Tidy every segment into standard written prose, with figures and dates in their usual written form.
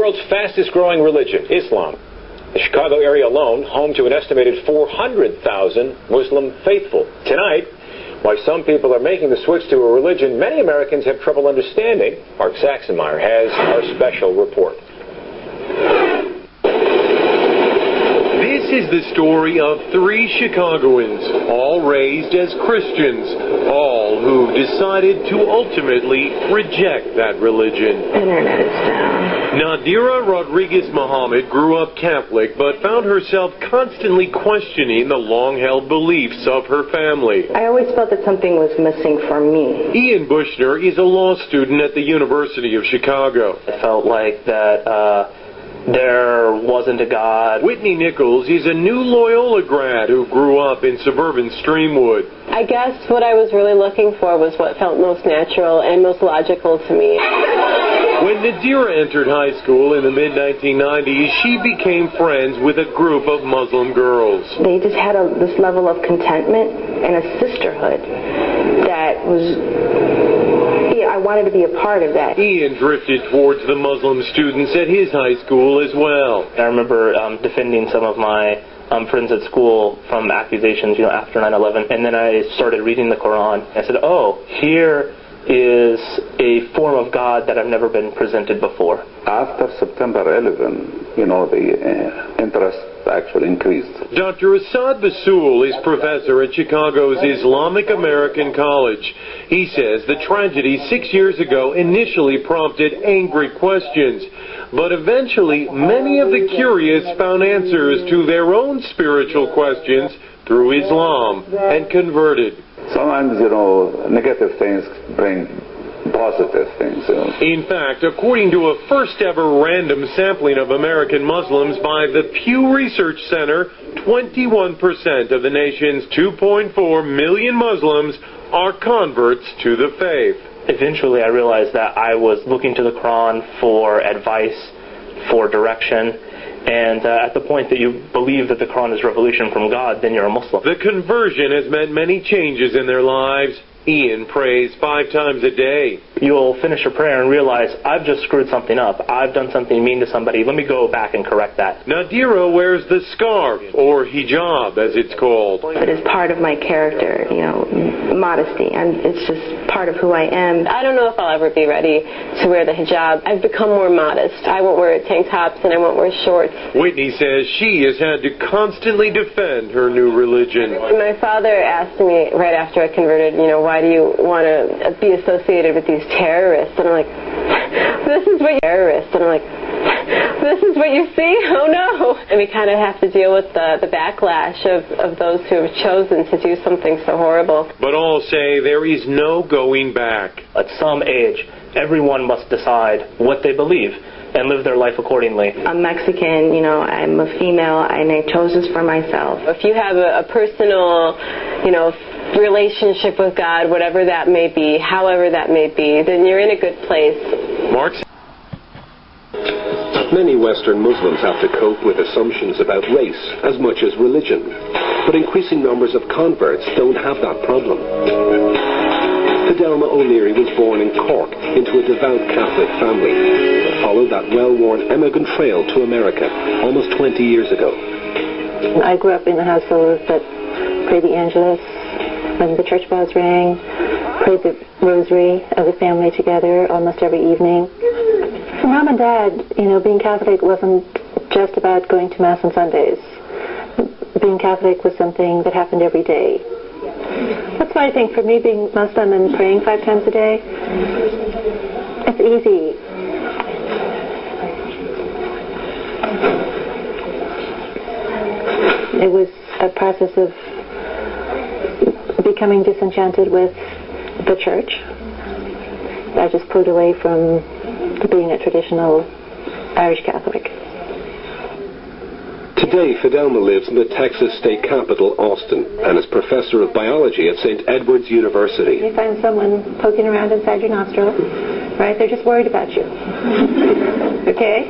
world's fastest growing religion, Islam. The Chicago area alone, home to an estimated 400,000 Muslim faithful. Tonight, why some people are making the switch to a religion many Americans have trouble understanding, Mark Saxenmeyer has our special report. This is the story of 3 Chicagoans, all raised as Christians, all who decided to ultimately reject that religion. Internet is down. Nadira Rodriguez Muhammad grew up Catholic, but found herself constantly questioning the long-held beliefs of her family. I always felt that something was missing for me. Ian Bushner is a law student at the University of Chicago. I felt like that there wasn't a God. Whitney Nichols is a new Loyola grad who grew up in suburban Streamwood. I guess what I was really looking for was what felt most natural and most logical to me. When Nadira entered high school in the mid-1990s, she became friends with a group of Muslim girls. They just had this level of contentment and a sisterhood that was... I wanted to be a part of that. Ian drifted towards the Muslim students at his high school as well. I remember defending some of my friends at school from accusations, after 9/11, and then I started reading the Quran. I said, oh, here is a form of God that I've never been presented before. After September 11, the interest actually increased. Dr. Assad Basul is professor at Chicago's Islamic American College. He says the tragedy 6 years ago initially prompted angry questions, but eventually many of the curious found answers to their own spiritual questions through Islam and converted. Sometimes, negative things bring positive things. In fact, according to a first-ever random sampling of American Muslims by the Pew Research Center, 21% of the nation's 2.4 million Muslims are converts to the faith. Eventually, I realized that I was looking to the Quran for advice, for direction, and at the point that you believe that the Quran is revelation from God, then you're a Muslim. The conversion has meant many changes in their lives. Ian prays 5 times a day. You'll finish a prayer and realize, I've just screwed something up. I've done something mean to somebody. Let me go back and correct that. Nadira wears the scarf, or hijab as it's called. It is part of my character, modesty. It's just part of who I am. I don't know if I'll ever be ready to wear the hijab. I've become more modest. I won't wear tank tops and I won't wear shorts. Whitney says she has had to constantly defend her new religion. My father asked me right after I converted, why do you want to be associated with these terrorists? And I'm like, this is what terrorists. And I'm like, this is what you see? Oh no. And we kind of have to deal with the backlash of those who have chosen to do something so horrible. But all say there is no going back. At some age, everyone must decide what they believe and live their life accordingly. I'm Mexican, I'm a female, and I chose this for myself. If you have a personal, relationship with God, whatever that may be, however that may be, then you're in a good place. Mark? Many Western Muslims have to cope with assumptions about race as much as religion, but increasing numbers of converts don't have that problem. Fidelma O'Leary was born in Cork into a devout Catholic family, followed that well-worn emigrant trail to America almost 20 years ago. I grew up in a household that prayed the Angelus when the church bells rang, prayed the rosary as a family together almost every evening. For Mom and Dad, being Catholic wasn't just about going to Mass on Sundays. Being Catholic was something that happened every day. That's why I think for me, being Muslim and praying 5 times a day, it's easy. It was a process of becoming disenchanted with the church. I just pulled away from being a traditional Irish Catholic. Today, Fidelma lives in the Texas state capital, Austin, and is professor of biology at St. Edward's University. You find someone poking around inside your nostril, right? They're just worried about you. Okay?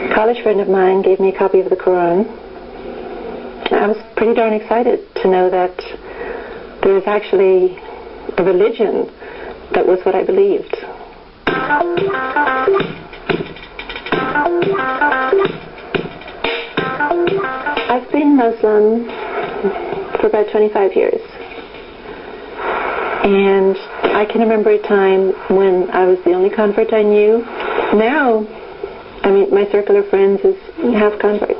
A college friend of mine gave me a copy of the Quran. I was pretty darn excited to know that there was actually a religion that was what I believed. I've been Muslim for about 25 years. And I can remember a time when I was the only convert I knew. Now, I mean, my circle of friends is half converts.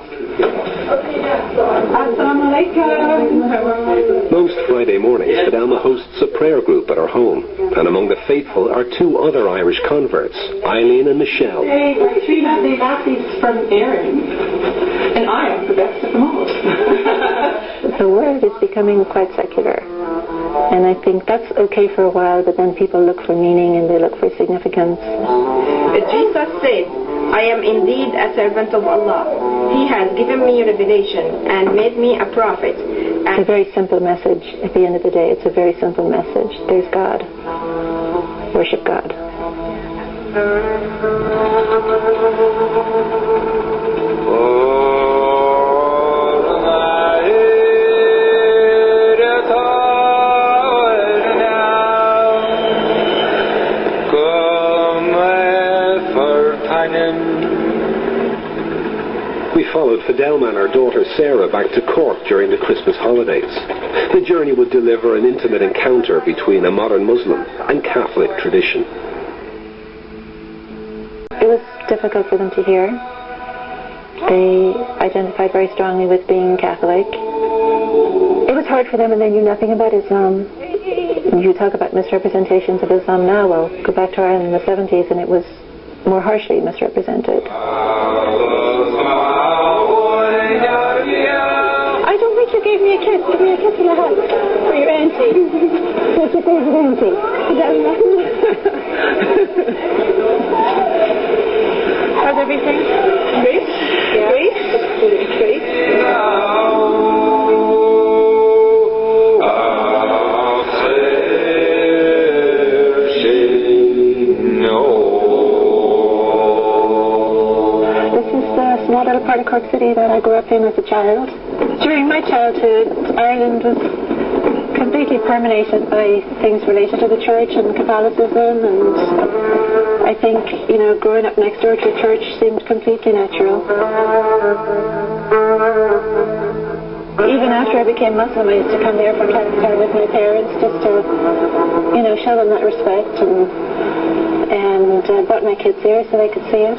Most Friday mornings, Fidelma hosts a prayer group at her home. And among the faithful are two other Irish converts, Eileen and Michelle. They got these from Aaron. And I am the best of them all. The world is becoming quite secular. And I think that's okay for a while, but then people look for meaning and they look for significance. Jesus said, I am indeed a servant of Allah. He has given me revelation and made me a prophet. It's a very simple message. At the end of the day, it's a very simple message. There's God. Worship God. We followed Fidelma and her daughter Sarah back to Cork during the Christmas holidays. The journey would deliver an intimate encounter between a modern Muslim and Catholic tradition. It was difficult for them to hear. They identified very strongly with being Catholic. It was hard for them, and they knew nothing about Islam. You talk about misrepresentations of Islam now. Well, go back to Ireland in the 70s, and it was more harshly misrepresented. I don't think you gave me a kiss. Give me a kiss and a hug for your auntie. What's your favorite auntie? How's everything? Great? Yeah. Great? Great? Small little part of Cork City that I grew up in as a child. During my childhood, Ireland was completely permeated by things related to the church and Catholicism, and I think, growing up next door to a church seemed completely natural. Even after I became Muslim, I used to come there from time to time with my parents just to, show them that respect, and brought my kids there so they could see it.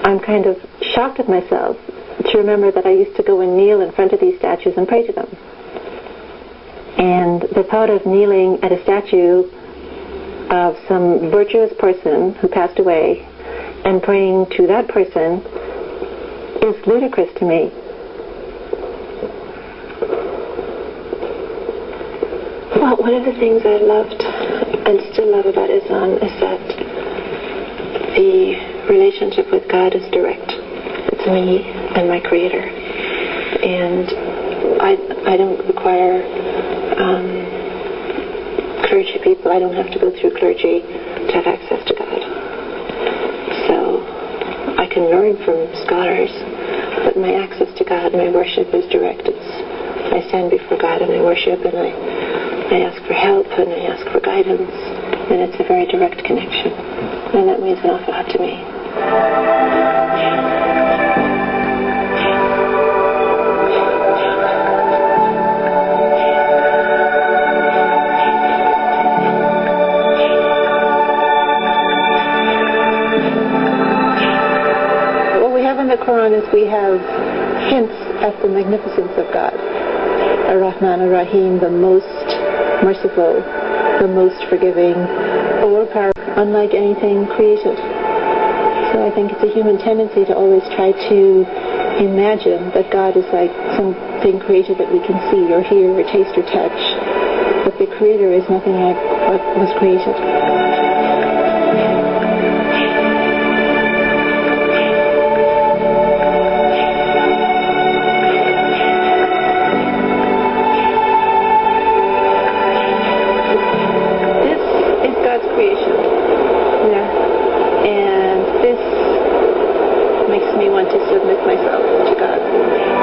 I'm kind of shocked at myself to remember that I used to go and kneel in front of these statues and pray to them. And the thought of kneeling at a statue of some virtuous person who passed away and praying to that person is ludicrous to me. Well, one of the things I loved and still love about Islam is that the relationship with God is direct. It's me and my Creator. And I don't require clergy people. I don't have to go through clergy to have access to God. So I can learn from scholars, but my access to God, my worship is direct. I stand before God and I worship, and I ask for help and I ask for guidance, and it's a very direct connection, and that means an awful lot to me. In the Quran is we have hints at the magnificence of God. Ar-Rahman Ar-Rahim, the most merciful, the most forgiving, overpowered, unlike anything created. So I think it's a human tendency to always try to imagine that God is like something created that we can see or hear or taste or touch. But the Creator is nothing like what was created. makes me want to submit myself to God.